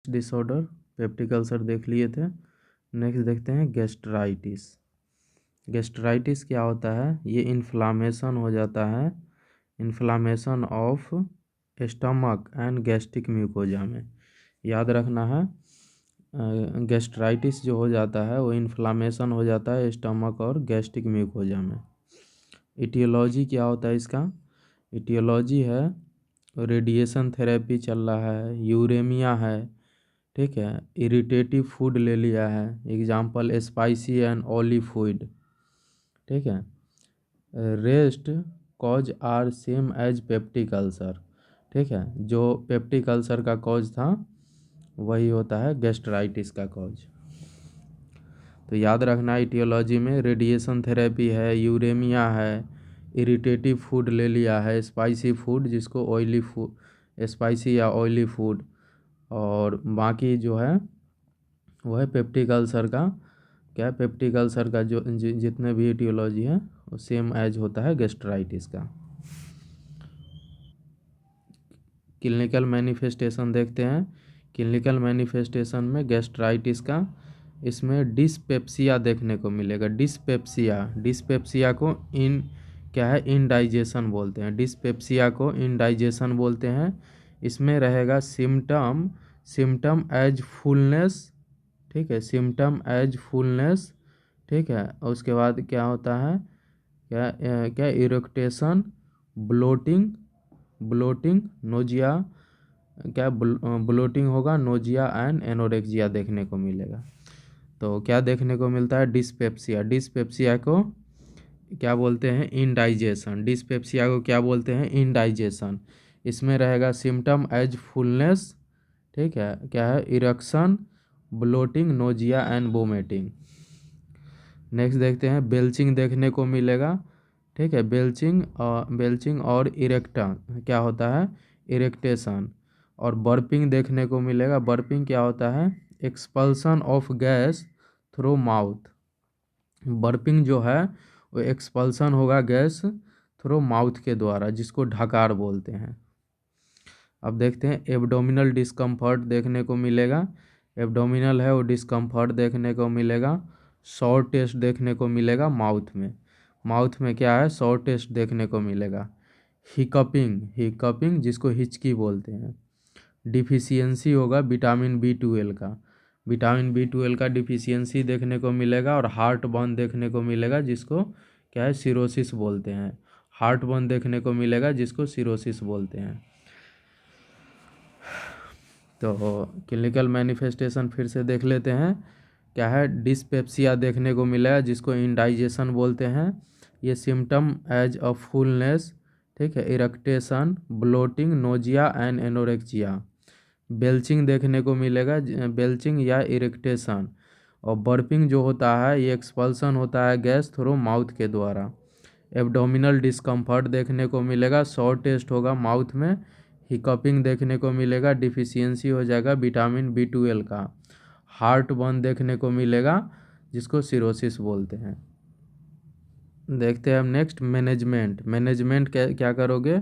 Disorder peptic ulcer देख लिए थे। नेक्स्ट देखते हैं गैस्ट्राइटिस। गैस्ट्राइटिस क्या होता है? ये इन्फ्लामेशन हो जाता है, inflammation of stomach and gastric mucosa में। याद रखना है, गैस्ट्राइटिस जो हो जाता है वो इन्फ्लामेशन हो जाता है स्टमक और गैस्ट्रिक म्यूकोजा में। इटियोलॉजी क्या होता है इसका? इटियोलॉजी है रेडिएशन थेरेपी चल रहा है, यूरेमिया है, ठीक है, इरिटेटिव फूड ले लिया है, example spicy and oily food, ठीक है। Rest cause are same as peptic ulcer, ठीक है, जो पेप्टिक अल्सर का कॉज था वही होता है गैस्ट्राइटिस का कॉज। तो याद रखना इटियोलॉजी में रेडिएशन थेरेपी है, यूरेमिया है, इरिटेटिव फूड ले लिया है, स्पाइसी फूड जिसको ऑयली फूड, स्पाइसी या ऑयली फूड, और बाकी जो है वो है पेप्टिक अल्सर का। क्या पेप्टिक अल्सर का जो जितने भी इटियोलॉजी है वो सेम एज होता है गैस्ट्राइटिस का। क्लिनिकल मैनिफेस्टेशन देखते हैं। क्लिनिकल मैनिफेस्टेशन में गैस्ट्राइटिस का इसमें डिस्पेप्सिया देखने को मिलेगा। डिस्पेप्सिया को क्या है, इनडाइजेशन बोलते हैं। डिस्पेप्सिया को इनडाइजेशन बोलते हैं। इसमें रहेगा सिम्टम एज फुलनेस, ठीक है, सिम्टम एज फुलनेस, ठीक है। और उसके बाद क्या होता है, क्या इरेक्टेशन, ब्लोटिंग नोजिया, क्या ब्लोटिंग होगा, नोजिया एंड एनोरेक्सिया देखने को मिलेगा। तो क्या देखने को मिलता है? डिस्पेप्सिया को क्या बोलते हैं? इनडाइजेशन। डिस्पेप्सिया को क्या बोलते हैं? इनडाइजेशन। इसमें रहेगा सिम्टम एज फुलनेस, ठीक है, क्या है, eructation, bloating, nausea and vomiting. Next देखते हैं बेल्चिंग देखने को मिलेगा, ठीक है, बेल्चिंग और इरेक्टा क्या होता है, इरेक्टेशन। और बर्पिंग देखने को मिलेगा। बर्पिंग क्या होता है? Expulsion of gas through mouth. Burping जो है वो एक्सपल्सन होगा गैस थ्रू माउथ के द्वारा, जिसको ढकार बोलते हैं। अब देखते हैं एब्डोमिनल डिस्कम्फर्ट देखने को मिलेगा। एब्डोमिनल है वो डिस्कम्फर्ट देखने को मिलेगा। सॉर टेस्ट देखने को मिलेगा माउथ में क्या है, सॉर टेस्ट देखने को मिलेगा। हिकअपिंग जिसको हिचकी बोलते हैं। डिफिशियंसी होगा विटामिन बी ट्वेल्व का डिफिशियंसी देखने को मिलेगा। और हार्ट बर्न देखने को मिलेगा जिसको क्या है, सिरोसिस बोलते हैं। हार्ट बर्न देखने को मिलेगा जिसको सिरोसिस बोलते हैं। तो क्लिनिकल मैनिफेस्टेशन फिर से देख लेते हैं। क्या है, डिस्पेप्सिया देखने को मिला जिसको इंडाइजेशन बोलते हैं। ये सिम्टम एज अ फुलनेस, ठीक है, eructation, bloating, nausea and anorexia. Belching देखने को मिलेगा, बेल्चिंग या इरेक्टेशन। और बर्पिंग जो होता है ये एक्सपल्सन होता है गैस थ्रू माउथ के द्वारा। एब्डोमिनल डिस्कम्फर्ट देखने को मिलेगा, सॉर टेस्ट होगा माउथ में। हिकअपिंग देखने को मिलेगा, डिफिशियंसी हो जाएगा विटामिन बी ट्वेल्व का। हार्ट बर्न देखने को मिलेगा जिसको सिरोसिस बोलते हैं। देखते हैं हम नेक्स्ट मैनेजमेंट क्या करोगे?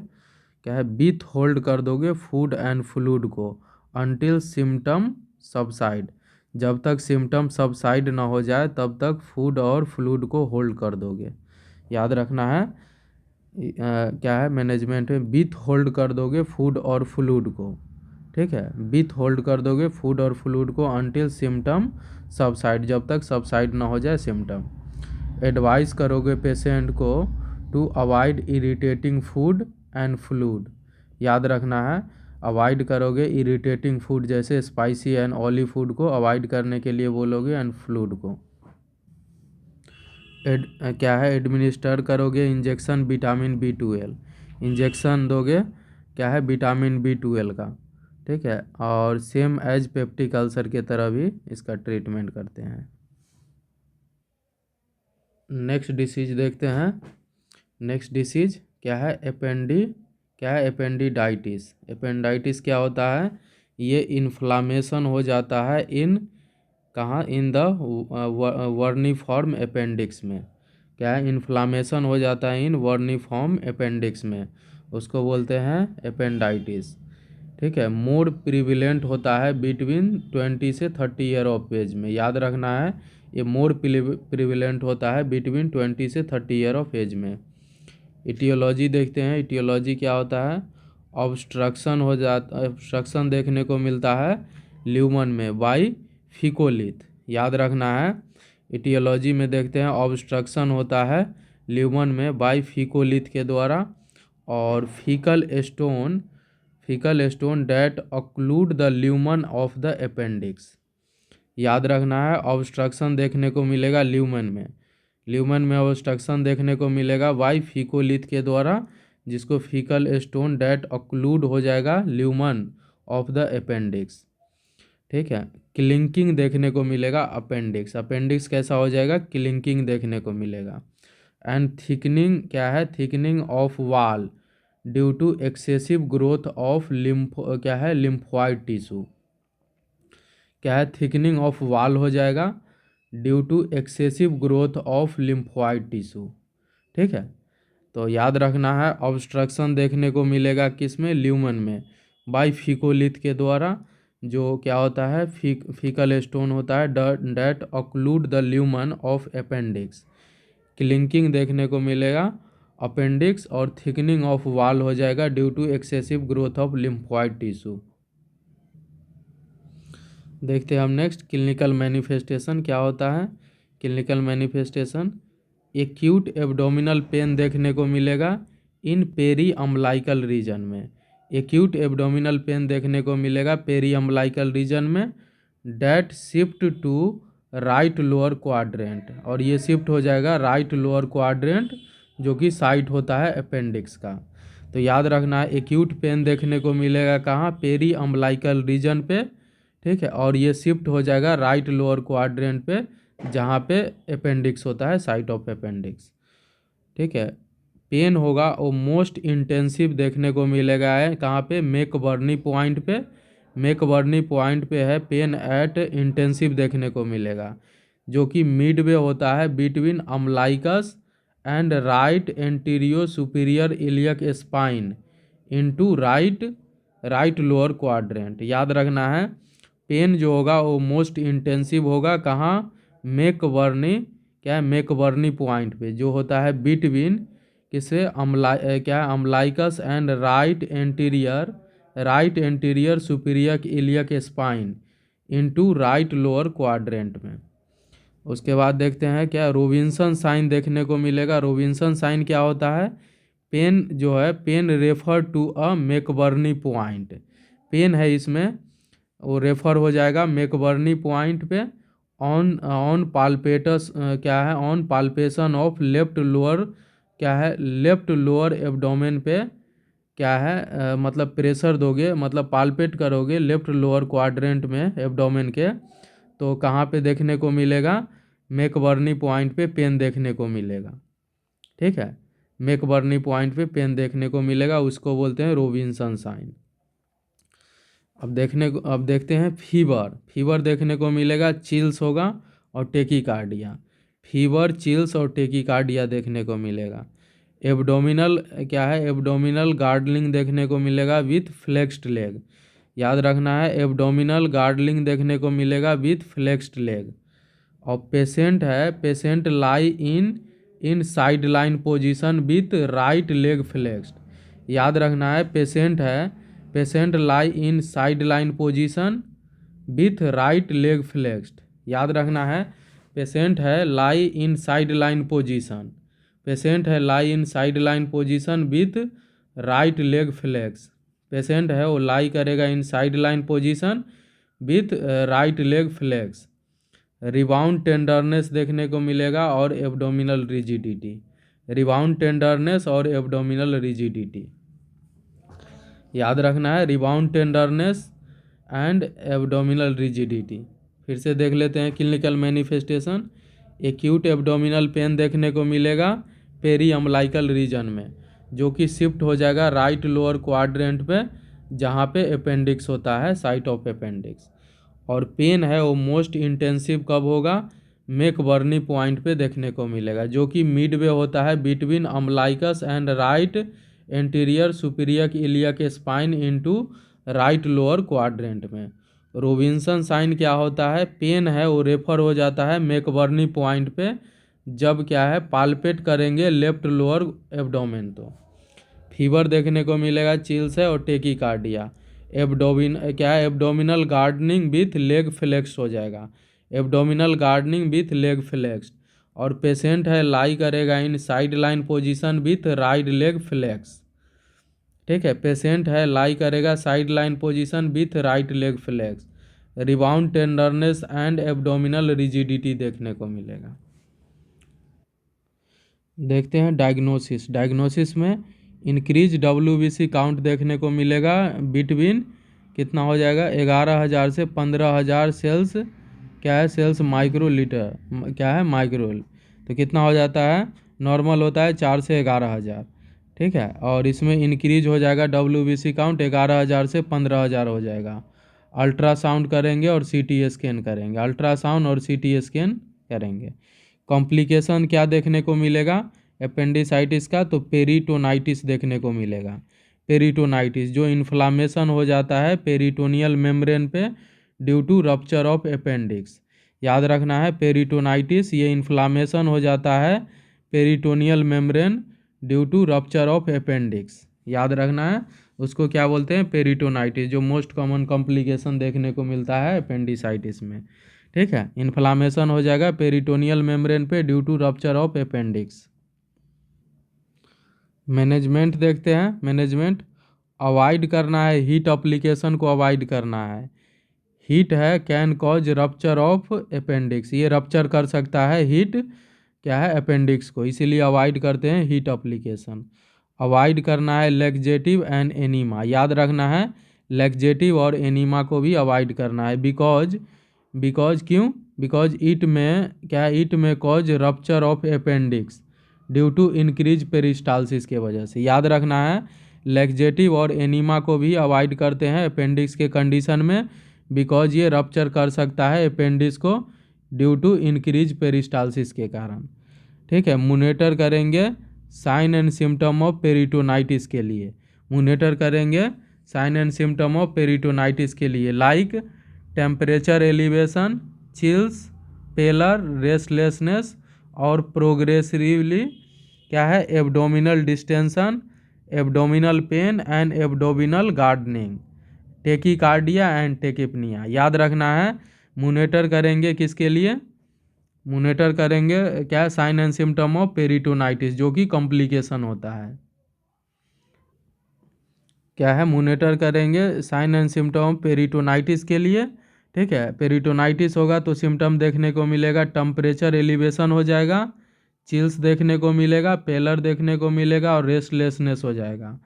क्या है, विथ होल्ड कर दोगे फूड एंड फ्लूइड को अनटिल सिम्टम सबसाइड। जब तक सिम्टम सबसाइड ना हो जाए तब तक फूड और फ्लूइड को होल्ड कर दोगे। याद रखना है, क्या है मैनेजमेंट में, विथ होल्ड कर दोगे फूड और फ्लूइड को, ठीक है, विथ होल्ड कर दोगे फूड और फ्लूइड को अनटिल सिम्टम सबसाइड, जब तक सबसाइड ना हो जाए सिम्टम। एडवाइस करोगे पेशेंट को to avoid irritating food and fluid. याद रखना है, अवॉइड करोगे इरिटेटिंग फूड जैसे स्पाइसी एंड ऑयली फूड को अवॉइड करने के लिए बोलोगे, एंड फ्लूइड को। क्या है, एडमिनिस्टर करोगे injection vitamin B twelve, injection दोगे क्या है, विटामिन बी ट्वेल्व का, ठीक है। और सेम एज पेप्टिक अल्सर के तरह भी इसका ट्रीटमेंट करते हैं। नेक्स्ट डिसीज देखते हैं। नेक्स्ट डिसीज क्या है, एपेंडिडाइटिस। एपेंडाइटिस क्या होता है? ये इन्फ्लामेशन हो जाता है कहाँ, इन द वर्निफॉर्म अपेंडिक्स में। क्या है, इन्फ्लामेशन हो जाता है इन वर्निफॉर्म अपेंडिक्स में, उसको बोलते हैं एपेंडाइटिस। ठीक है, मोर प्रिविलेंट होता है बिटवीन 20 से 30 ईयर ऑफ एज में। याद रखना है, ये मोर प्रिविलेंट होता है बिटवीन 20 से 30 ईयर ऑफ एज में। इटियोलॉजी देखते हैं, इटियोलॉजी क्या होता है। ऑब्स्ट्रक्शन देखने को मिलता है ल्यूमन में बाई फिकोलिथ। याद रखना है, इटियोलॉजी में देखते हैं ऑब्स्ट्रक्शन होता है ल्यूमन में बाई फिकोलिथ के द्वारा। और faecal stone that occlude the lumen of the appendix. याद रखना है, ऑब्स्ट्रक्शन देखने को मिलेगा ल्यूमन में ऑब्स्ट्रक्शन देखने को मिलेगा बाई फिकोलिथ के द्वारा, जिसको फीकल स्टोन डैट ऑक्लूड हो जाएगा ल्यूमन ऑफ द अपेंडिक्स। ठीक है, क्लिंकिंग देखने को मिलेगा अपेंडिक्स कैसा हो जाएगा, क्लिंकिंग देखने को मिलेगा। एंड थिकनिंग क्या है, thickening of wall due to excessive growth of lymphoid tissue. क्या है, थिकनिंग ऑफ वाल हो जाएगा due to excessive growth of lymphoid tissue. ठीक है, तो याद रखना है, ऑब्स्ट्रक्शन देखने को मिलेगा किसमें, ल्यूमन में बाई फिकोलिथ के द्वारा, जो क्या होता है फीकल स्टोन होता है that occlude the lumen of appendix. क्लिंकिंग देखने को मिलेगा अपेंडिक्स, और थिकनिंग ऑफ वाल हो जाएगा due to excessive growth of lymphoid tissue. देखते हैं हम नेक्स्ट, क्लिनिकल मैनिफेस्टेशन क्या होता है। Clinical manifestation, acute abdominal pain देखने को मिलेगा इन पेरी अम्बलाइकल रीजन में। एक्यूट एब्डोमिनल पेन देखने को मिलेगा पेरी अम्बलाइकल रीजन में, that shift to right lower quadrant, और ये शिफ्ट हो जाएगा राइट लोअर क्वाड्रेंट, जो कि साइट होता है अपेंडिक्स का। तो याद रखना है, एक्यूट पेन देखने को मिलेगा कहाँ, पेरी अम्बलाइकल रीजन पे। ठीक है, और ये शिफ्ट हो जाएगा राइट लोअर क्वाड्रेंट पे, जहाँ पे अपेंडिक्स होता है, साइट ऑफ अपेंडिक्स। ठीक है, पेन होगा वो मोस्ट इंटेंसिव देखने को मिलेगा है कहाँ पे, मैकबर्नी पॉइंट पे। मैकबर्नी पॉइंट पे है पेन एट इंटेंसिव देखने को मिलेगा, जो कि मिडवे होता है between umbilicus and right anterior superior iliac spine into right lower quadrant. याद रखना है, पेन जो होगा वो मोस्ट इंटेंसिव होगा कहाँ, मैकबर्नी पॉइंट पे, जो होता है बिटवीन किसे umbilicus and right anterior superior iliac spine into right lower quadrant में। उसके बाद देखते हैं क्या रोबिन्सन साइन देखने को मिलेगा। रोबिन्सन साइन क्या होता है, पेन जो है, pain refer to a McBurney point, pain है इसमें वो रेफर हो जाएगा मैकबर्नी पॉइंट पे, ऑन पाल्पेटस क्या है, on palpation of left lower abdomen पे क्या है, मतलब प्रेशर दोगे, मतलब पाल्पेट करोगे लेफ्ट लोअर क्वाड्रेंट में एब्डोमेन के, तो कहाँ पे देखने को मिलेगा, मैकबर्नी पॉइंट पे पेन देखने को मिलेगा। ठीक है, मैकबर्नी पॉइंट पे पेन देखने को मिलेगा, उसको बोलते हैं रोबिन्सन साइन। अब देखते हैं फीवर देखने को मिलेगा, चिल्स होगा और टेकीकार्डिया। फीवर, चिल्स और टेकीकार्डिया देखने को मिलेगा। एब्डोमिनल क्या है, एब्डोमिनल गार्डलिंग देखने को मिलेगा विथ फ्लेक्स्ड लेग। याद रखना है, एब्डोमिनल गार्डलिंग देखने को मिलेगा विथ फ्लेक्स्ड लेग। और patient lie in side line position with right leg flexed. याद रखना है, patient lie in side line position with right leg flexed. याद रखना है, पेशेंट है lie in side line position, patient है lie in side line position with right leg flex. Patient है वो लाई करेगा in side line position with right leg flex. Rebound tenderness देखने को मिलेगा और एब्डोमिनल रिजिडिटी। रिबाउंड टेंडरनेस और abdominal rigidity याद रखना है, rebound tenderness and abdominal rigidity. फिर से देख लेते हैं clinical manifestation. Acute abdominal pain देखने को मिलेगा पेरी अम्बलाइकल रीजन में, जो कि शिफ्ट हो जाएगा राइट लोअर क्वाड्रेंट पे, जहाँ पे अपेंडिक्स होता है, साइट ऑफ अपेंडिक्स। और पेन है वो मोस्ट इंटेंसिव कब होगा, मैकबर्नी पॉइंट पे देखने को मिलेगा, जो कि मिडवे होता है between umbilicus and right anterior superior iliac spine into right lower quadrant में। रोबिन्सन साइन क्या होता है, पेन है वो रेफर हो जाता है मैकबर्नी पॉइंट पे जब क्या है पाल्पेट करेंगे लेफ्ट लोअर एब्डोमेन। तो फीवर देखने को मिलेगा, चिल्स है और टेकीकार्डिया। क्या है abdominal guarding with leg flex हो जाएगा, abdominal guarding with leg flex. और पेशेंट है लाई करेगा in side line position with right leg flex. ठीक है, पेशेंट है लाई करेगा side line position with right leg flex. Rebound tenderness and abdominal rigidity देखने को मिलेगा। देखते हैं डायग्नोसिस। डायग्नोसिस में इंक्रीज WBC काउंट देखने को मिलेगा बिटवीन कितना हो जाएगा 11,000 से 15,000 सेल्स, क्या है सेल्स माइक्रो लीटर, क्या है माइक्रोल। तो कितना हो जाता है, नॉर्मल होता है 4 से 11,000। ठीक है, और इसमें इंक्रीज हो जाएगा WBC काउंट 11,000 से 15,000 हो जाएगा। अल्ट्रासाउंड करेंगे और CT स्कैन करेंगे, अल्ट्रासाउंड और CT स्कैन करेंगे। कॉम्प्लिकेशन क्या देखने को मिलेगा अपेंडिसाइटिस का, तो पेरिटोनाइटिस देखने को मिलेगा। पेरिटोनाइटिस जो इन्फ्लामेशन हो जाता है पेरिटोनियल मेम्ब्रेन पे due to rupture of appendix. याद रखना है पेरिटोनाइटिस ये इन्फ्लामेशन हो जाता है peritoneal membrane due to rupture of appendix. याद रखना है उसको क्या बोलते हैं, पेरिटोनाइटिस, जो मोस्ट कॉमन कॉम्प्लिकेशन देखने को मिलता है अपेंडिसाइटिस में। ठीक है, इन्फ्लामेशन हो जाएगा पेरिटोनियल मेम्ब्रेन पे due to rupture of appendix. Management देखते हैं। मैनेजमेंट अवॉइड करना है, हीट अप्लीकेशन को अवॉइड करना है। हीट है can cause rupture of appendix, ये रप्चर कर सकता है हीट क्या है अपेंडिक्स को, इसीलिए अवॉइड करते हैं हीट अप्लीकेशन। अवॉइड करना है लेक्जेटिव एंड एनीमा, याद रखना है लेक्जेटिव और एनीमा को भी अवॉइड करना है। बिकॉज क्यों, बिकॉज इट में cause rupture of appendix due to increase peristalsis के वजह से। याद रखना है लेक्जेटिव और एनीमा को भी अवॉइड करते हैं अपेंडिक्स के कंडीशन में, बिकॉज ये रप्चर कर सकता है अपेंडिक्स को ड्यू टू इंक्रीज पेरिस्टालसिस के कारण। ठीक है, मोनिटर करेंगे sign and symptom of peritonitis के लिए, मोनिटर करेंगे sign and symptom of peritonitis के लिए, like temperature elevation, chills, pallor, restlessness और प्रोग्रेसिवली क्या है abdominal distension, abdominal pain and abdominal guarding, tachycardia and tachypnoea. याद रखना है मोनिटर करेंगे किसके लिए, मोनिटर करेंगे क्या sign and symptom of peritonitis जो कि कॉम्प्लिकेशन होता है। क्या है मोनिटर करेंगे sign and symptom of peritonitis के लिए। ठीक है, पेरिटोनाइटिस होगा तो सिम्टम देखने को मिलेगा टेम्परेचर एलिवेशन हो जाएगा, चिल्स देखने को मिलेगा, पेलर देखने को मिलेगा और रेस्टलेसनेस हो जाएगा।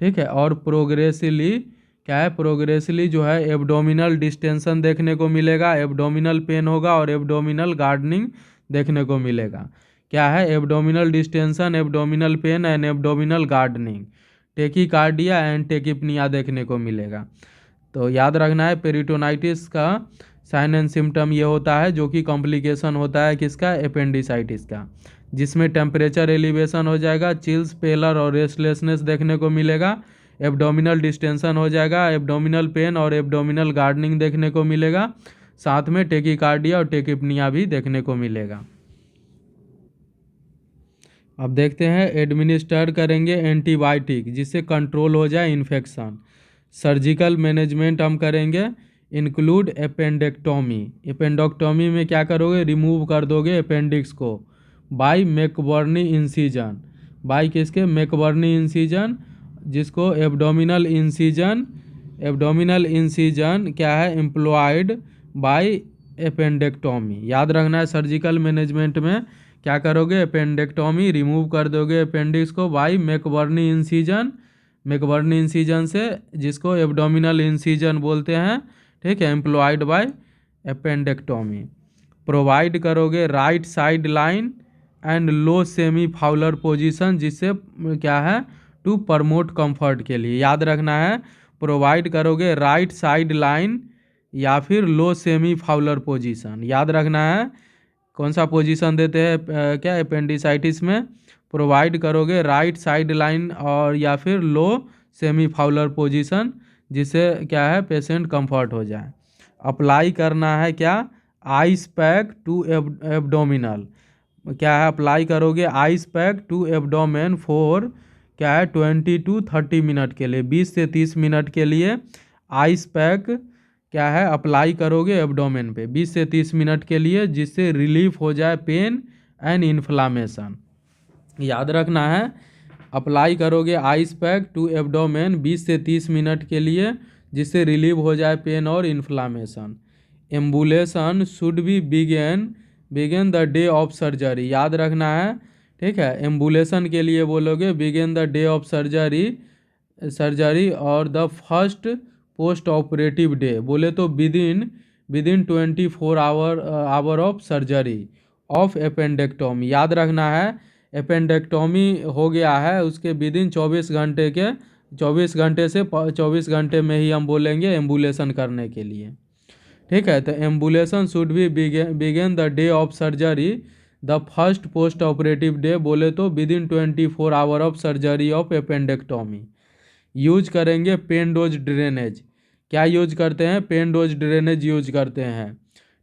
ठीक है, और प्रोग्रेसिवली क्या है प्रोग्रेसिवली जो है एब्डोमिनल डिस्टेंशन देखने को मिलेगा, एब्डोमिनल पेन होगा और एब्डोमिनल गार्डनिंग देखने को मिलेगा। क्या है abdominal distension, abdominal pain and abdominal guarding, tachycardia and tachypnoea देखने को मिलेगा। तो याद रखना है पेरिटोनाइटिस का साइन एंड सिम्टम ये होता है जो कि कॉम्प्लिकेशन होता है किसका, अपेंडिसाइटिस का, जिसमें टेम्परेचर एलिवेशन हो जाएगा, चिल्स, पेलर और रेस्टलेसनेस देखने को मिलेगा, एब्डोमिनल डिस्टेंशन हो जाएगा, एब्डोमिनल पेन और एब्डोमिनल गार्डनिंग देखने को मिलेगा, साथ में टेकीकार्डिया और टेकिपनिया भी देखने को मिलेगा। अब देखते हैं एडमिनिस्टर करेंगे एंटीबायोटिक जिससे कंट्रोल हो जाए इन्फेक्शन। सर्जिकल मैनेजमेंट हम करेंगे इंक्लूड एपेंडेक्टोमी, एपेंडेक्टोमी में क्या करोगे, रिमूव कर दोगे अपेंडिक्स को बाय मैकबर्नी इंसिजन, बाय किसके मैकबर्नी इंसिजन, जिसको एब्डोमिनल इंसिजन क्या है एम्प्लॉयड बाय एपेंडेक्टोमी। याद रखना है सर्जिकल मैनेजमेंट में क्या करोगे, अपेंडेक्टोमी रिमूव कर दोगे अपेंडिक्स को by McBurney incision, McBurney incision से, जिसको एब्डोमिनल इंसिजन बोलते हैं। ठीक है, एम्प्लॉयड बाय एपेंडेक्टोमी। प्रोवाइड करोगे right side lying and low semi Fowler position, जिससे क्या है टू प्रमोट कंफर्ट के लिए। याद रखना है प्रोवाइड करोगे राइट साइड लाइन या फिर लो सेमी फाउलर पोजीशन। याद रखना है कौन सा पोजीशन देते हैं क्या अपेंडिसाइटिस में, प्रोवाइड करोगे राइट साइड लाइन और या फिर लो सेमी फाउलर पोजीशन, जिससे क्या है पेशेंट कंफर्ट हो जाए। अप्लाई करना है क्या, आइस पैक टू एब्डोमिनल, क्या है अप्लाई करोगे ice pack to abdomen for क्या है 20 to 30 मिनट के लिए, 20 से 30 मिनट के लिए आइस पैक क्या है अप्लाई करोगे एब्डोमेन पे 20 से 30 मिनट के लिए, जिससे रिलीफ हो जाए पेन एंड इन्फ्लामेशन। याद रखना है, अप्लाई करोगे आइस पैक टू एब्डोमेन 20 से 30 मिनट के लिए, जिससे रिलीव हो जाए पेन और inflammation. Ambulation should be begin the day of surgery, याद रखना है, ठीक है। एम्बुलेशन के लिए बोलोगे begin the day of surgery और the first post operative day, बोले तो within 24 hour of surgery of appendectomy. याद रखना है, एपेंडेक्टोमी हो गया है उसके विदिन 24 घंटे से 24 घंटे में ही हम बोलेंगे एम्बुलेशन करने के लिए, ठीक है। तो ambulation should be begin the day of surgery the first post operative day, बोले तो within 24 hour of surgery of appendectomy. Use करेंगे पेन डोज ड्रेनेज, क्या यूज करते हैं, पेन डोज ड्रेनेज यूज करते हैं,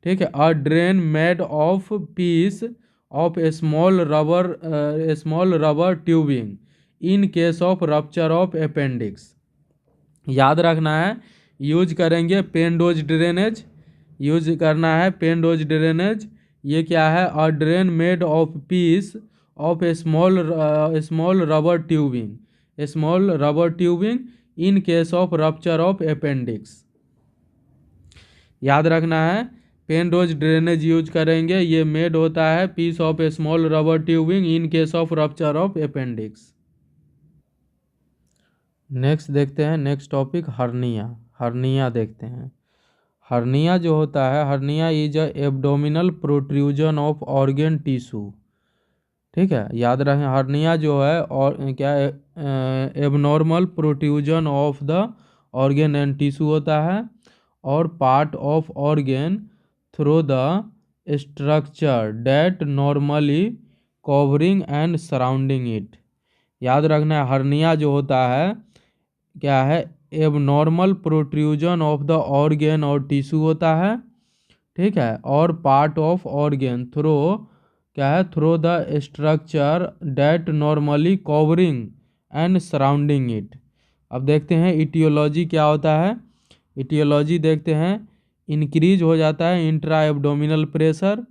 ठीक है। A drain made of piece of a small rubber tubing in case of rupture of appendix. याद रखना है, यूज करेंगे पेन डोज ड्रेनेज, यूज करना है पेन डोज ड्रेनेज। ये क्या है, a drain made of piece of a small rubber tubing in case of rupture of appendix. याद रखना है, पेन डोज ड्रेनेज यूज करेंगे, ये मेड होता है piece of a small rubber tubing in case of rupture of appendix. Next देखते हैं, next topic hernia देखते हैं। हर्निया जो होता है, hernia is a abdominal protrusion of organ tissue, ठीक है। याद रखें, हर्निया जो है और क्या abnormal protrusion of the organ and tissue होता है, और part of organ through the structure that normally covering and surrounding it. याद रखना है, हर्निया जो होता है क्या है, abnormal protrusion of the organ और टिश्यू होता है, ठीक है, और पार्ट ऑफ ऑर्गन थ्रू क्या है, through the structure that normally covering and surrounding it. अब देखते हैं इटियोलॉजी क्या होता है। इटियोलॉजी देखते हैं, इंक्रीज हो जाता है इंट्रा एब्डोमिनल प्रेशर।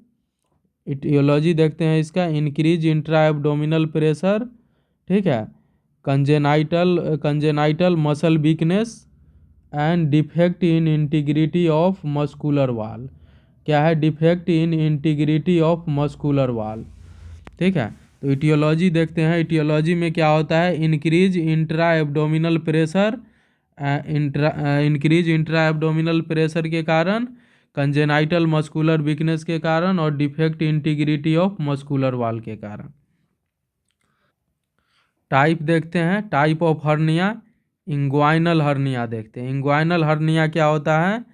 इटियोलॉजी देखते हैं इसका, इंक्रीज इंट्रा एब्डोमिनल प्रेशर, ठीक है। Congenital muscle weakness and defect in integrity of muscular वाल, क्या है, defect in integrity of muscular वाल, ठीक है। तो इटियोलॉजी देखते हैं, इटियोलॉजी में क्या होता है, increase intra abdominal pressure, increase intra abdominal pressure के कारण, कंजेनाइटल मस्कुलर वीकनेस के कारण, और डिफेक्ट इंटीग्रिटी ऑफ मस्कुलर वाल के कारण। टाइप देखते हैं, type of hernia, inguinal hernia देखते हैं। इंग्वाइनल हर्निया क्या होता है,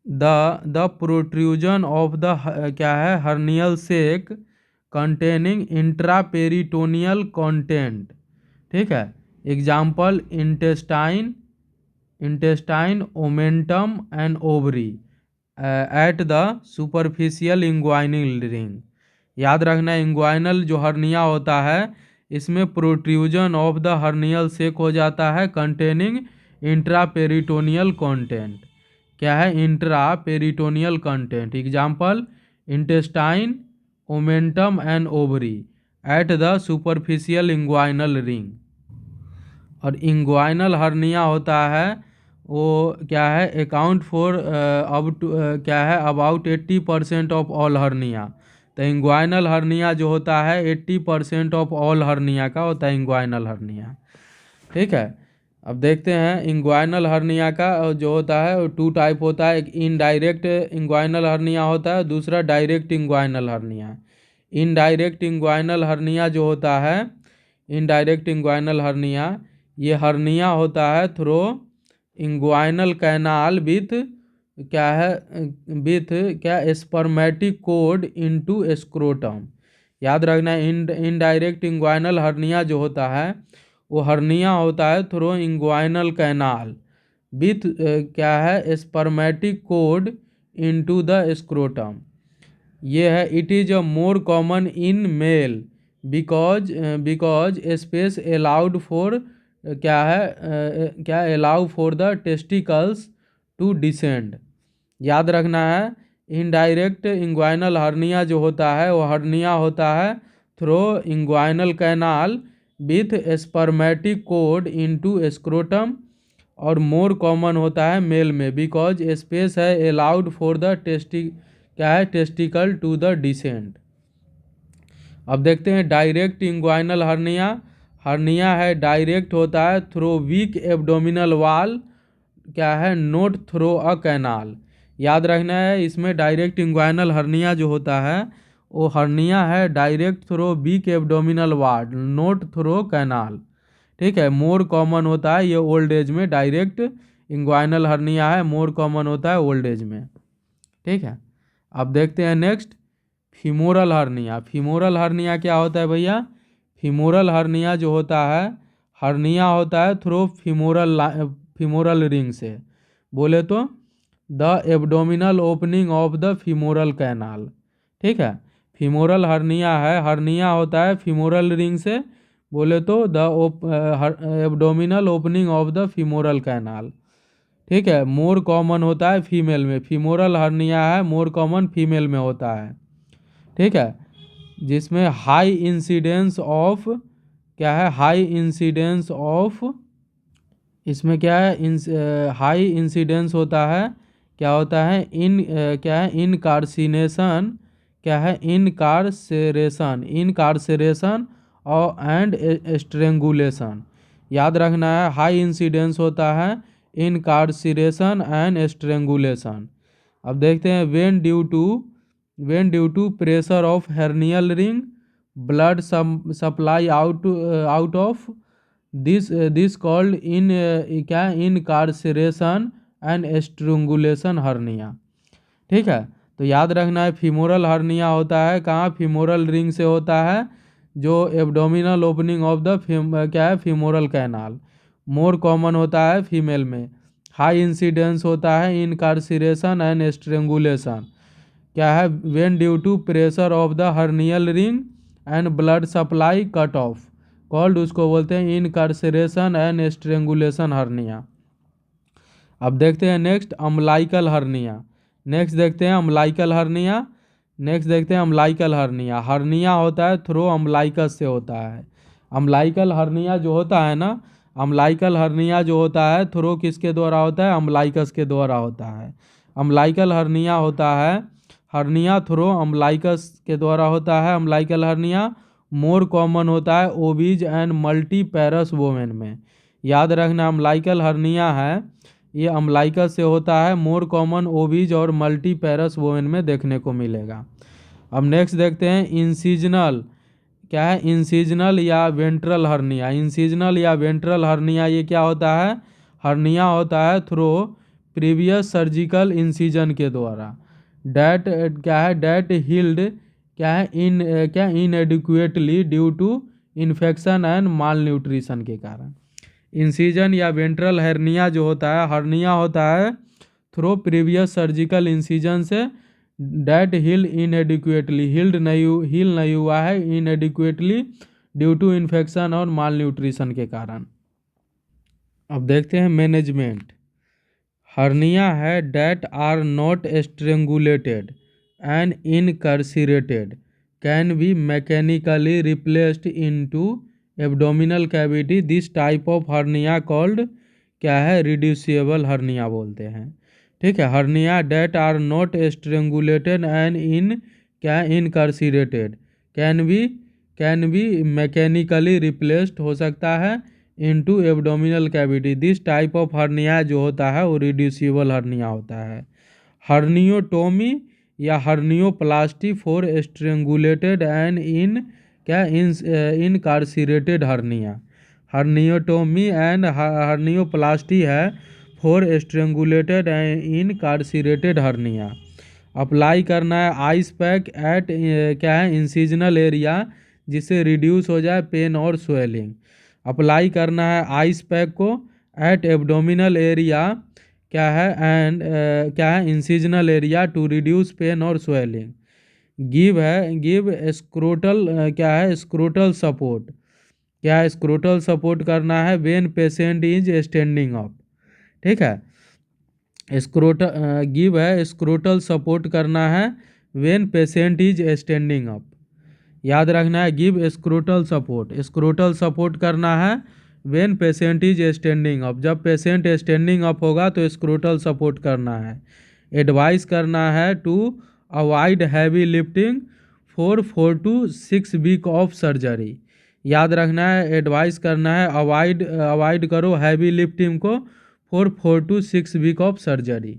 द प्रोट्रूजन ऑफ द क्या है, हर्नियल सेक कंटेनिंग इंट्रापेरिटोनियल कंटेंट, ठीक है। Example intestine omentum and ovary at the superficial inguinal ring. याद रखना है, इंग्वाइनल जो हर्निया होता है इसमें प्रोट्रूजन ऑफ द हर्नियल सेक हो जाता है कंटेनिंग इंट्रापेरिटोनियल कंटेंट, क्या है, intraperitoneal content. Example intestine omentum and ovary at the superficial inguinal ring. और इंग्वाइनल हर्निया होता है वो क्या है, अकाउंट फॉर क्या है अबाउट 80% ऑफ ऑल हर्निया। तो इंग्वाइनल हर्निया जो होता है 80% ऑफ ऑल हर्निया का होता है इंग्वाइनल हर्निया, ठीक है। अब देखते हैं इंग्वाइनल हर्निया का जो होता है 2 टाइप होता है, एक इनडायरेक्ट इंग्वाइनल हर्निया होता है, दूसरा direct inguinal hernia. Indirect inguinal hernia जो होता है, इनडायरेक्ट इंग्वाइनल हर्निया, ये हर्निया होता है थ्रू इंग्वाइनल कैनाल विथ क्या है, विथ क्या स्पर्मेटिक कोड इनटू स्क्रोटम। याद रखना है, इनडायरेक्ट इंग्वाइनल हर्निया जो होता है वो हर्निया होता है थ्रू इंग्वाइनल कैनाल विथ क्या है spermatic cord into the scrotum. ये है it is a more common in male because space allowed for क्या है क्या allow for the testicles to descend. याद रखना है इनडायरेक्ट इंग्वाइनल हर्निया जो होता है वो हर्निया होता है through inguinal canal with spermatic cord into scrotum, और मोर कॉमन होता है मेल में बिकॉज स्पेस है अलाउड फॉर द क्या है टेस्टिकल टू द डिसेंट। अब देखते हैं डायरेक्ट इंग्वाइनल हर्निया। हर्निया है डायरेक्ट होता है थ्रो वीक एब्डोमिनल वाल, क्या है नोट थ्रो अ कैनाल। याद रखना है इसमें डायरेक्ट इंग्वाइनल हर्निया जो होता है वो हर्निया है डायरेक्ट थ्रो वीक एब्डोमिनल वाल नोट थ्रो कैनाल। ठीक है, मोर कॉमन होता है ये ओल्ड एज में। डायरेक्ट इंग्वाइनल हर्निया है मोर कॉमन होता है ओल्ड एज में। ठीक है, अब देखते हैं next femoral hernia. Femoral hernia क्या होता है भैया? फीमोरल हर्निया जो होता है हर्निया होता है थ्रो फीमोरल रिंग से। बोले तो the abdominal opening of the femoral canal. ठीक है, फीमोरल हर्निया है हर्निया होता है फीमोरल रिंग से। बोले तो the abdominal opening of the femoral canal. ठीक है, मोर कॉमन होता है फीमेल में। फीमोरल हर्निया है मोर कॉमन फीमेल में होता है। ठीक है, जिसमें हाई इंसिडेंस ऑफ क्या है हाई इंसिडेंस ऑफ इसमें क्या है हाई इंसिडेंस होता है क्या होता है क्या है इनकार्सिनेशन, क्या है इनकार्सरेशन और एंड स्ट्रेंगुलेशन। याद रखना है हाई इंसिडेंस होता है इनकार्सिरेशन एंड स्ट्रेंगुलेशन। अब देखते हैं when due to pressure of hernial ring blood supply out of this called in क्या incarceration and strangulation hernia। ठीक है, तो याद रखना है फीमोरल हर्निया होता है कहाँ? फीमोरल रिंग से होता है जो एब्डोमिनल ओपनिंग ऑफ द क्या है फीमोरल कैनाल। मोर कॉमन होता है फीमेल में। हाई इंसिडेंस होता है इनकार्सिरेशन एंड स्ट्रेंगुलेशन। क्या है when due to pressure of the hernial ring and blood supply cut off called, उसको बोलते हैं इनकार्सरेशन एंड स्ट्रेंगुलेशन हर्निया। अब देखते हैं नेक्स्ट अम्लाइकल हर्निया। नेक्स्ट देखते हैं अम्लाइकल हर्निया। नेक्स्ट देखते हैं अम्लाइकल हर्निया। हर्निया होता है थ्रो अम्लाइकस से होता है। अम्लाइकल हर्निया जो होता है ना, अम्लाइकल हर्निया जो होता है थ्रो किसके द्वारा होता है? अम्लाइकस के द्वारा होता है। अम्लाइकल हर्निया होता है हर्निया थ्रो अम्लाइकस के द्वारा होता है। अम्लाइकल हर्निया मोर कॉमन होता है ओबीज एंड मल्टी पैरस वोमेन में। याद रखना अम्लाइकल हर्निया है ये अम्लाइकस से होता है। मोर कॉमन ओबीज और मल्टी पैरस वोमेन में देखने को मिलेगा। अब नेक्स्ट देखते हैं इंसिजनल, क्या है इंसिजनल या वेंट्रल हर्निया। इंसिजनल या वेंट्रल हर्निया ये क्या होता है? हर्निया होता है थ्रो प्रीवियस सर्जिकल इंसिजन के द्वारा डैट क्या है डैट हील्ड क्या है inadequately due to infection and malnutrition के कारण। इंसिजन या वेंट्रल हर्निया जो होता है हर्निया होता है थ्रो प्रीवियस सर्जिकल इंसिजन से डैट हील इनएडिक्वेटली हील नहीं हुआ है इनएडिक्वेटली ड्यू टू इन्फेक्शन और माल न्यूट्रिशन के कारण। अब देखते हैं मैनेजमेंट। हर्निया है that are not strangulated and incarcerated can be mechanically replaced into abdominal cavity. This type of hernia called क्या है रिड्यूसिबल हर्निया बोलते हैं। ठीक है, hernia that are not strangulated and क्या incarcerated can be mechanically replaced हो सकता है into abdominal cavity. This type of hernia जो होता है वो रिड्यूसिबल हर्निया होता है। हर्नियोटोमी या हर्नियोप्लास्टी फॉर स्ट्रेंगुलेटेड एंड क्या incarcerated hernia. Herniotomy and hernioplasty है for strangulated and incarcerated hernia. Apply करना है आइस पैक एट क्या है इंसिजनल एरिया जिससे रिड्यूस हो जाए पेन और स्वेलिंग। अप्लाई करना है आइस पैक को एट एब्डोमिनल एरिया क्या है एंड क्या है incisional area to reduce pain और स्वेलिंग। गिव स्क्रोटल क्या है स्क्रोटल सपोर्ट, क्या है स्क्रोटल सपोर्ट करना है when patient is standing up. ठीक है, गिव है स्क्रोटल सपोर्ट करना है when patient is standing up. याद रखना है गिव स्क्रोटल सपोर्ट करना है when patient is standing up, जब पेशेंट स्टैंडिंग अप होगा तो स्क्रोटल सपोर्ट करना है। एडवाइस करना है to avoid heavy lifting for 4 to 6 week of surgery. याद रखना है एडवाइस करना है अवॉइड करो हैवी लिफ्टिंग को for 4 to 6 week of surgery.